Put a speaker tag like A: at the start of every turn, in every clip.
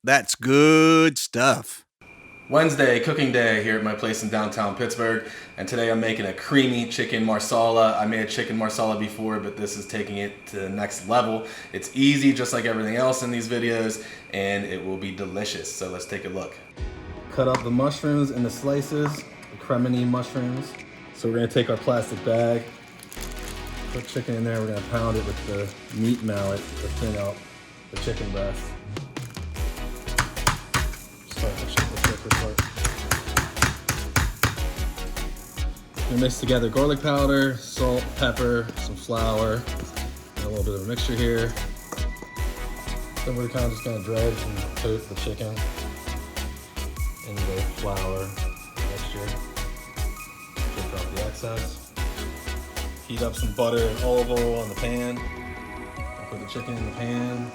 A: That's good stuff.
B: Wednesday, cooking day here at my place in downtown Pittsburgh, and today I'm making a creamy chicken marsala. I made a chicken marsala before, but this is taking it to the next level. It's easy, just like everything else in these videos, and it will be delicious. So let's take a look. Cut up the mushrooms into slices, the cremini mushrooms. So we're gonna take our plastic bag, put chicken in there, we're gonna pound it with the meat mallet to thin out the chicken breast. We mix together garlic powder, salt, pepper, some flour, and a little bit of a mixture here. Then we're kind of just gonna dredge and coat the chicken in the flour mixture. Take off the excess. Heat up some butter and olive oil on the pan. Put the chicken in the pan.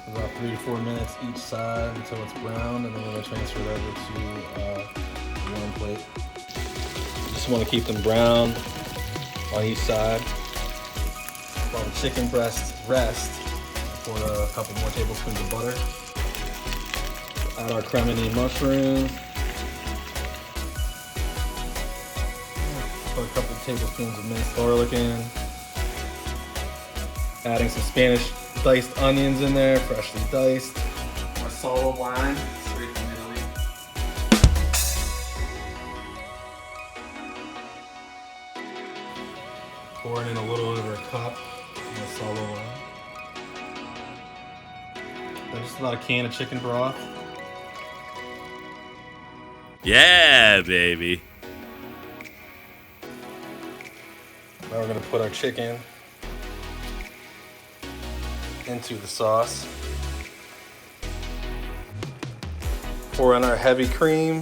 B: About 3 to 4 minutes each side until it's brown, and then we're going to transfer it over to one plate. Just want to keep them brown on each side. While the chicken breasts rest, pour a couple more tablespoons of butter. Add our cremini mushrooms. Put a couple of tablespoons of minced garlic in. Adding some Spanish diced onions in there, freshly diced. Marsala wine, straight from Italy. Pouring in a little over a cup of Marsala wine. Then just about a can of chicken broth.
A: Yeah, baby.
B: Now we're gonna put our chicken into the sauce. Pour in our heavy cream.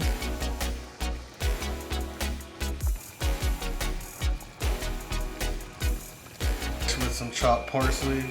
B: With some chopped parsley.